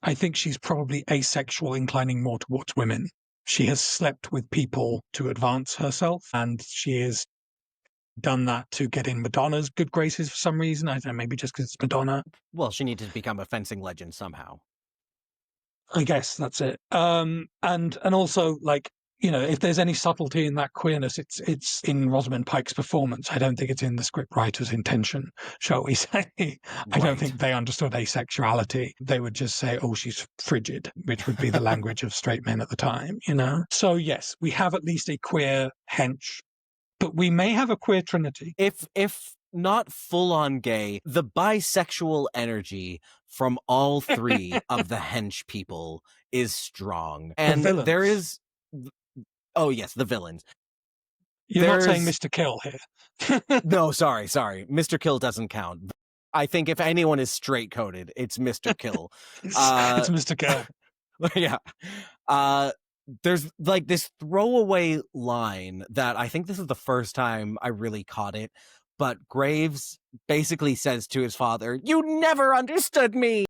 I think she's probably asexual, inclining more towards women. She has slept with people to advance herself, and she has done that to get in Madonna's good graces for some reason. I don't know, maybe just because it's Madonna. Well, she needed to become a fencing legend somehow. I guess that's it. And also like, you know, if there's any subtlety in that queerness, it's in Rosamund Pike's performance. I don't think it's in the script writer's intention, shall we say. I don't Right. think they understood asexuality. They would just say, oh, she's frigid, which would be the language of straight men at the time, you know? So yes, we have at least a queer hench, but we may have a queer trinity. If not full on gay, the bisexual energy from all three of the hench people is strong. The And there villains. is oh yes, the villains. You're not saying There's Mr. Kill here. no, sorry. Mr. Kill doesn't count. I think if anyone is straight coded, it's Mr. Kill. It's Uh Mr. Kill. yeah. Uh there's like this throwaway line that I think this is the first time I really caught it, but Graves basically says to his father, "You never understood me."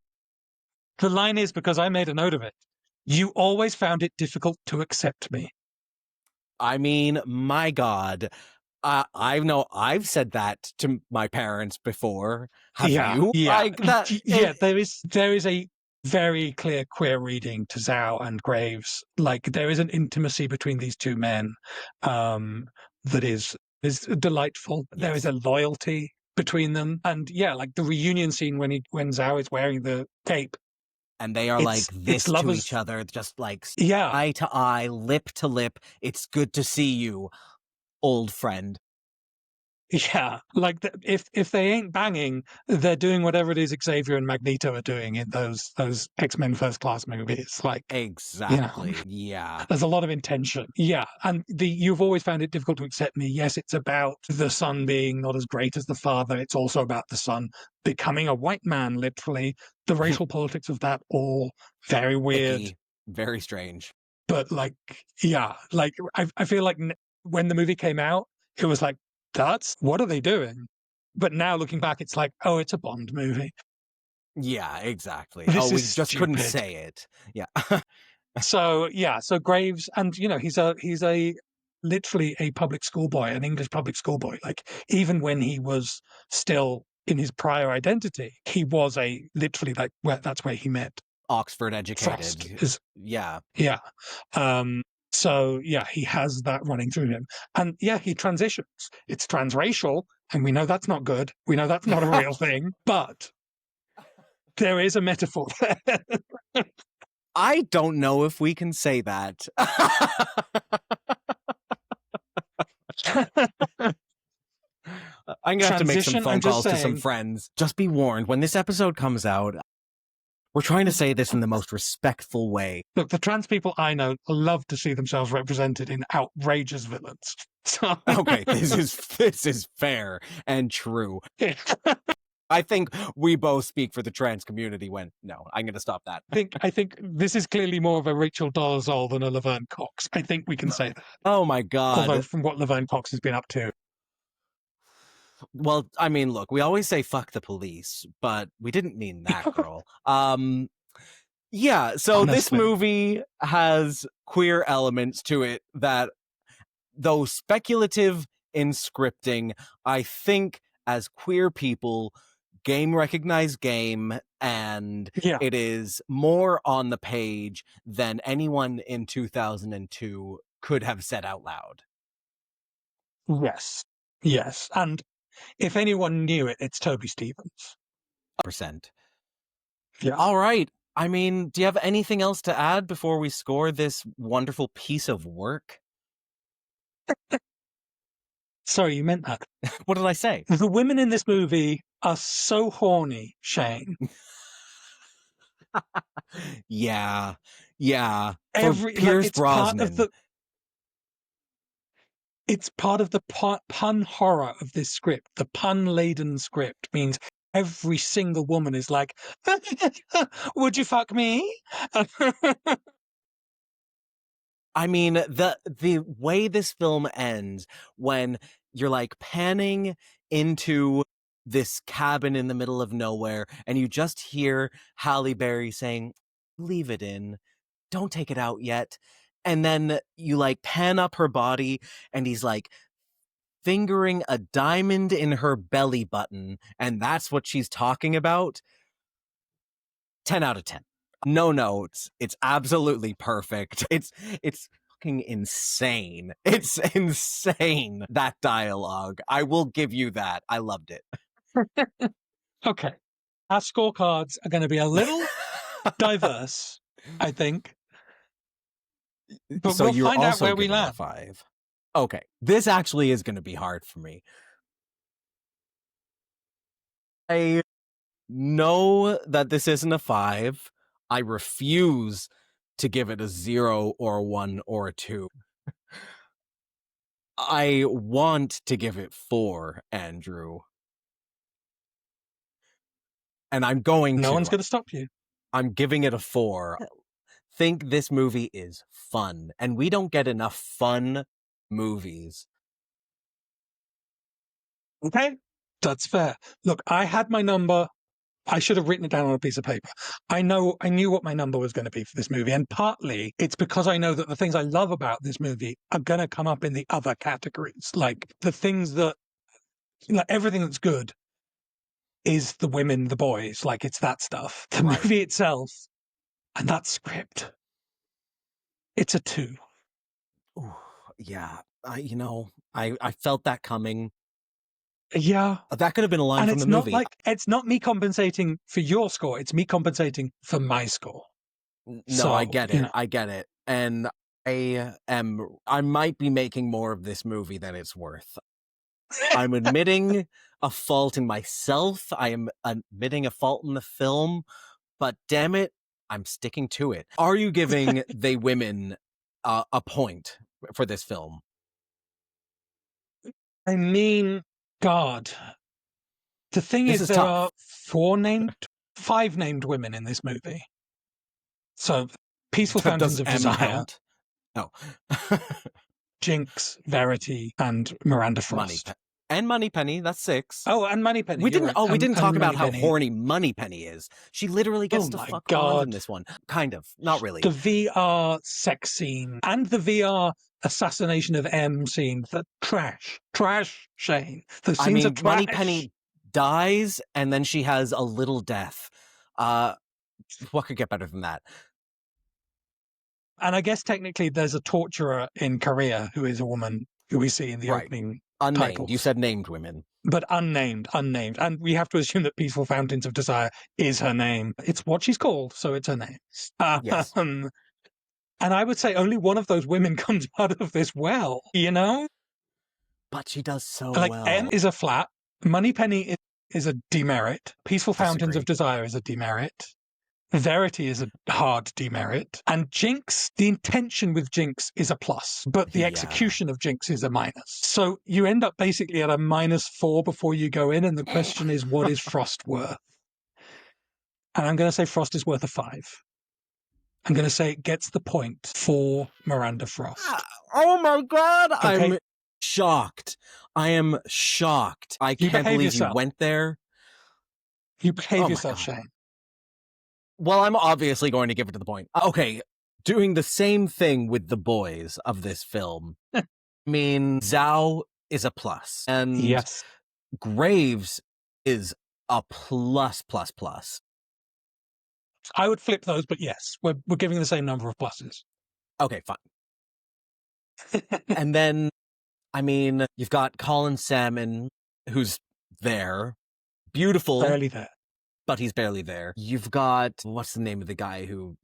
The line is, because I made a note of it, you always found it difficult to accept me. I mean, my God. I know I've said that to my parents before. Have Yeah, you? yeah, Like that yeah. There is a very clear queer reading to Zhao and Graves. Like there is an intimacy between these two men that is delightful. There is yes. a loyalty between them, and yeah, like the reunion scene when Zhao is wearing the cape. And they are like It's this to each lovers. other, just like Yeah, eye to eye, lip to lip. It's good to see you, old friend. yeah, like if they ain't banging, they're doing whatever it is Xavier and Magneto are doing in those X-Men First Class movies. Like, you know, Exactly. Yeah. there's a lot of intention. Yeah, and you've always found it difficult to accept me. Yes, it's about the son being not as great as the father. It's also about the son becoming a white man, literally. The racial politics of that all very weird. Icky. Very strange. But like, yeah, like I feel like when the movie came out, it was like, that's what are they doing? But now looking back, it's like, oh, it's a Bond movie. Yeah, exactly. Oh, This is we just couldn't stupid. say it. Yeah. So yeah, so Graves, and you know, he's a literally a public school boy, an English public school boy. Like even when he was still in his prior identity, he was a literally like that's where he met Oxford Frost. educated. Is Yeah. yeah. So yeah, he has that running through him. And yeah, he transitions. It's transracial, and we know that's not good. We know that's not a real thing, but there is a metaphor there. I don't know if we can say that. I'm gonna have to make some Transition, phone I'm just calls to some saying. friends. Just be warned, when this episode comes out, we're trying to say this in the most respectful way. Look, the trans people I know love to see themselves represented in outrageous villains. So Okay, this is fair and true. I think we both speak for the trans community when no, I'm gonna stop that. I think this is clearly more of a Rachel Dolezal than a Laverne Cox. I think we can say that. Oh my Although God. from what Laverne Cox has been up to, Well, I mean, look, we always say fuck the police, but we didn't mean that, girl. Yeah, so this honestly. movie has queer elements to it that, though speculative in scripting, I think as queer people, game recognize game, and Yeah. it is more on the page than anyone in 2002 could have said out loud. Yes. Yes. And if anyone knew it, it's Toby Stephens. Percent. Yeah. All right. I mean, do you have anything else to add before we score this wonderful piece of work? Sorry, you meant that. What did I say? The women in this movie are so horny, Shane. Yeah. Yeah. For Every like Pierce Brosnan. it's part of the pun horror of this script. The pun laden script means every single woman is like, "Would you fuck me?" I mean, the way this film ends, when you're like panning into this cabin in the middle of nowhere and you just hear Halle Berry saying, "Leave it in. Don't take it out yet." And then you like pan up her body and he's like fingering a diamond in her belly button, and that's what she's talking about. 10 out of 10. No notes. It's absolutely perfect. It's fucking insane. It's insane, that dialogue. I will give you that. I loved it. Okay. Our scorecards are going to be a little diverse, I think, but So we'll you're find out also where we giving it a land. 5. Okay. This actually is going to be hard for me. I know that this isn't a 5. I refuse to give it a 0 or a 1 or a 2. I want to give it 4, Andrew. And I'm going No one's to. going to stop you. I'm giving it a 4. Think this movie is fun, and we don't get enough fun movies. Okay. That's fair. Look, I had my number. I should have written it down on a piece of paper. I knew what my number was going to be for this movie. And partly it's because I know that the things I love about this movie are going to come up in the other categories. Like the things that, like everything that's good is the women, the boys, like it's that stuff. The Right. movie itself and that script, it's a 2. Ooh, yeah. I felt that coming. Yeah. That could have been a line And from the it's not movie. like, it's not me compensating for your score. It's me compensating for my score. No, So, I get you it. know. I get it. And I might be making more of this movie than it's worth. I'm admitting a fault in myself. I am admitting a fault in the film, but damn it, I'm sticking to it. Are you giving They Women a point for this film? I mean, God. The thing This is, is there tough. are 5 named women in this movie. So, Peaceful Fountains Does of M Desire, count? No. Jinx, Verity, and Miranda Frost. And Moneypenny, that's 6. Oh, and Moneypenny. We You're didn't right. we didn't talk And about how Moneypenny. horny Moneypenny is. She literally gets Oh to my fuck Bond in God. this one. Kind of. Not really. The VR sex scene and the VR assassination of M scene. The trash. Trash, Shane. Those I scenes are mean, trash. Moneypenny dies and then she has a little death. What could get better than that? And I guess technically there's a torturer in Korea who is a woman who we see in the Right. opening Unnamed. titles. You said named women. But unnamed. And we have to assume that Peaceful Fountains of Desire is her name. It's what she's called, so it's her name. Yes. And I would say only one of those women comes out of this well, you know? But she does so Like, well. M is a flat, Moneypenny is a demerit, Peaceful Fountains Disagree. of Desire is a demerit, Verity is a hard demerit, and Jinx, the intention with Jinx is a plus, but the execution of Jinx is a minus. So you end up basically at a -4 before you go in, and the question is, what is Frost worth? And I'm going to say Frost is worth a 5. I'm going to say it gets the point for Miranda Frost. Oh my God. Okay. I'm shocked. I am shocked. I You can't behave believe yourself. you went there. You behave Oh my yourself, God. Shane. Well, I'm obviously going to give it to the point. Okay, doing the same thing with the boys of this film. I mean, Zhao is a plus, and Yes. Graves is a plus, plus, plus. I would flip those, but yes, we're giving the same number of pluses. Okay, fine. And then, I mean, you've got Colin Salmon, who's there. Beautiful. Barely there. But he's barely there. You've got, what's the name of the guy who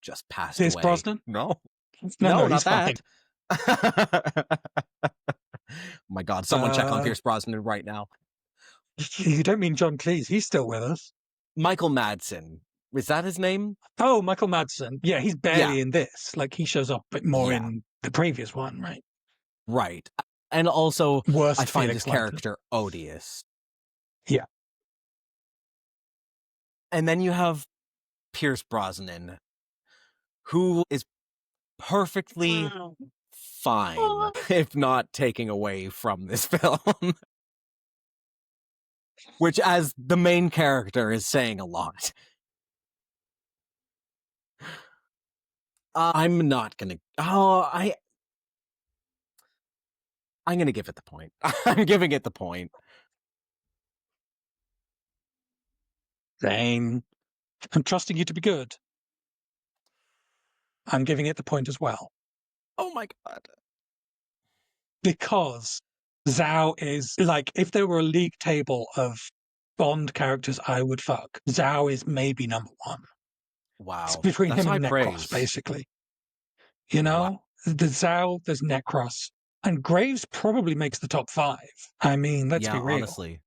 just passed Pierce away? Brosnan? No, No, not he's fine. that. Oh my God, someone check on Pierce Brosnan right now. You don't mean John Cleese? He's still with us. Michael Madsen. Is that his name? Oh, Michael Madsen. Yeah, he's barely in this. Like, he shows up a bit more in the previous one, right? Right. And also, Worst I find Felix his character odious. Yeah. And then you have Pierce Brosnan, who is perfectly fine, if not taking away from this film. Which, as the main character, is saying a lot. I'm not gonna... I'm gonna give it the point. I'm giving it the point. Same. I'm trusting you to be good. I'm giving it the point as well. Oh my God. Because Zhao is, like, if there were a league table of Bond characters I would fuck, Zhao is maybe number one. Wow. It's between That's him high and Necros, praise. basically. You know? Wow. There's Zhao, there's Necros. And Graves probably makes the top 5. I mean, let's be real. Honestly.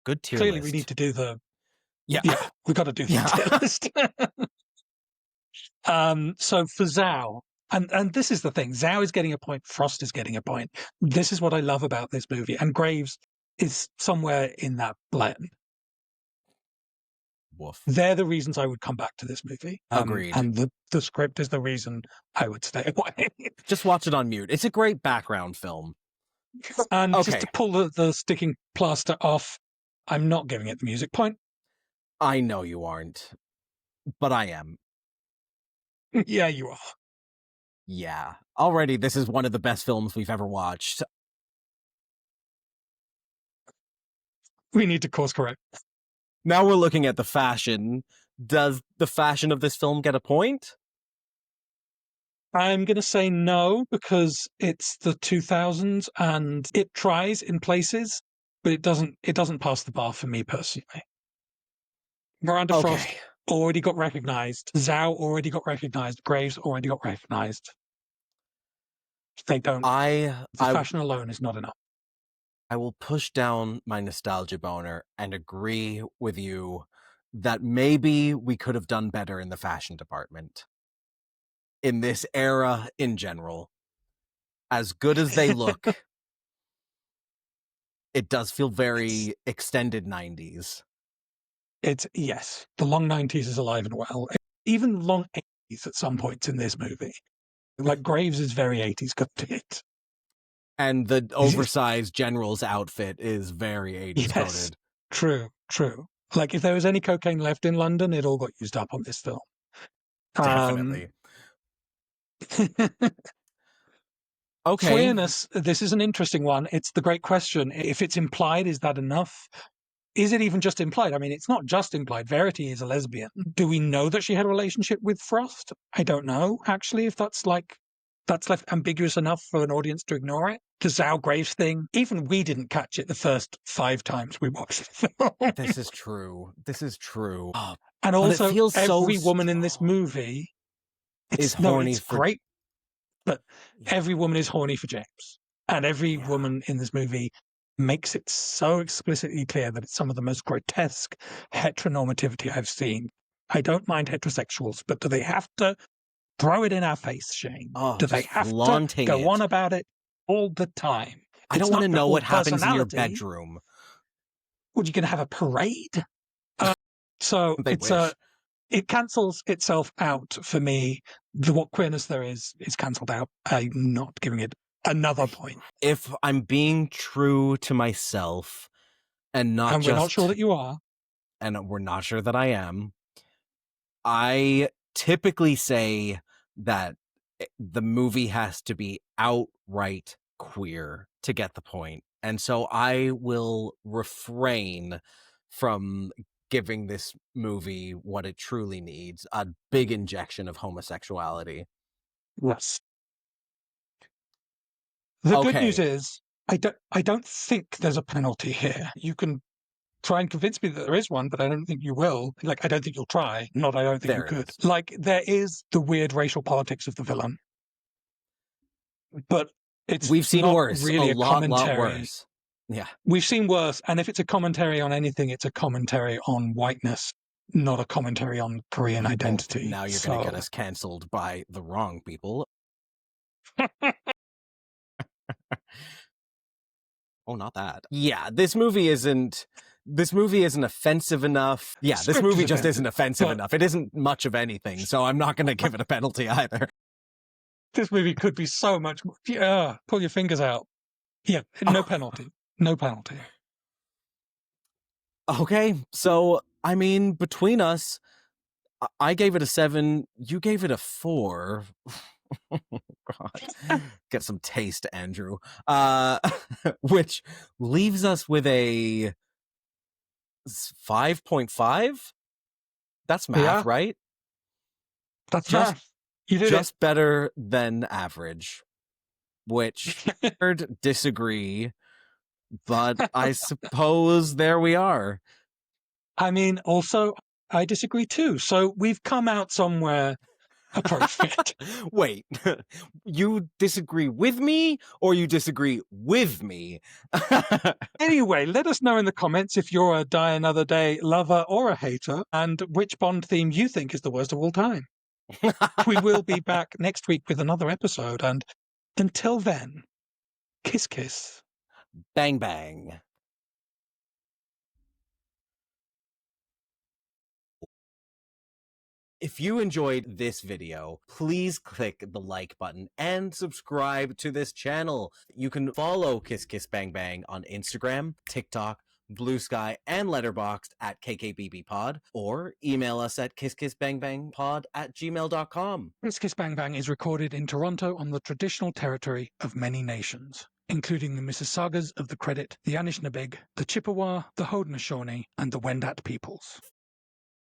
Good tier Clearly, list. we need to do the... Yeah. we got to do the tier list. So for Zhao, and this is the thing, Zhao is getting a point, Frost is getting a point. This is what I love about this movie, and Graves is somewhere in that blend. Woof. They're the reasons I would come back to this movie. Agreed. And the script is the reason I would stay away. Just watch it on mute. It's a great background film. And just to pull the sticking plaster off, I'm not giving it the music point. I know you aren't, but I am. Yeah, you are. Yeah. Already, this is one of the best films we've ever watched. We need to course correct. Now we're looking at the fashion. Does the fashion of this film get a point? I'm going to say no, because it's the 2000s and it tries in places, but it doesn't pass the bar for me personally. Miranda Frost already got recognized. Zhao already got recognized. Graves already got recognized. They don't. The fashion alone is not enough. I will push down my nostalgia boner and agree with you that maybe we could have done better in the fashion department. In this era, in general. As good as they look, it does feel very extended 90s. Yes, the long 90s is alive and well. Even long 80s at some points in this movie. Like, Graves is very 80s coded. And the oversized general's outfit is very 80s coded. True. Like, if there was any cocaine left in London, it all got used up on this film. Definitely. Okay. Queerness, this is an interesting one. It's the great question. If it's implied, is that enough? Is it even just implied? I mean, it's not just implied. Verity is a lesbian. Do we know that she had a relationship with Frost? I don't know, actually, if that's left ambiguous enough for an audience to ignore it. The Zhao Graves thing, even we didn't catch it the first 5 times we watched the film. This is true. And also, every woman in this movie is horny it's great, but every woman is horny for James. And every woman in this movie makes it so explicitly clear that it's some of the most grotesque heteronormativity I've seen. I don't mind heterosexuals, but do they have to throw it in our face, Shane? Do they have to go on about it all the time? I don't want to know what happens in your bedroom. What, you're going to have a parade? So it cancels itself out for me. What queerness there is cancelled out. I'm not giving it another point. If I'm being true to myself and we're not sure that you are, and we're not sure that I am, I typically say that the movie has to be outright queer to get the point. And so I will refrain from giving this movie what it truly needs, a big injection of homosexuality. Yes. The good news Okay, is, I don't think there's a penalty here. You can try and convince me that there is one, but I don't think you will. Like, I don't think you'll try. Not, I don't think you there it could. is. Like, there is the weird racial politics of the villain, but it's We've seen not worse, a really a lot commentary. worse. Yeah. We've seen worse, and if it's a commentary on anything, it's a commentary on whiteness, not a commentary on Korean Oh, identity. now you're going to get So, us canceled by the wrong people. Oh, not that. Yeah, this movie isn't offensive enough. Yeah, this script is movie just offensive, isn't offensive but enough. It isn't much of anything, so I'm not going to give it a penalty either. this movie could be so much more. Yeah, pull your fingers out. Yeah, no penalty. No penalty. Okay, so I mean, between us, I gave it a 7. You gave it a 4. God, get some taste, Andrew. Which leaves us with a 5.5. That's math, Yeah, right? that's Just math. You did just better than average. Which I'd disagree, but I suppose there we are. I mean, also, I disagree too. So we've come out somewhere appropriate. Wait, you disagree with me or you disagree with me? Anyway, let us know in the comments if you're a Die Another Day lover or a hater, and which Bond theme you think is the worst of all time. We will be back next week with another episode, and until then, kiss kiss. Bang bang. If you enjoyed this video, please click the like button and subscribe to this channel. You can follow Kiss Kiss Bang Bang on Instagram, TikTok, Blue Sky, and Letterboxd at KKBBpod, or email us at kisskissbangbangpod@gmail.com. Kiss Kiss Bang Bang is recorded in Toronto on the traditional territory of many nations, including the Mississaugas of the Credit, the Anishinaabeg, the Chippewa, the Haudenosaunee, and the Wendat peoples.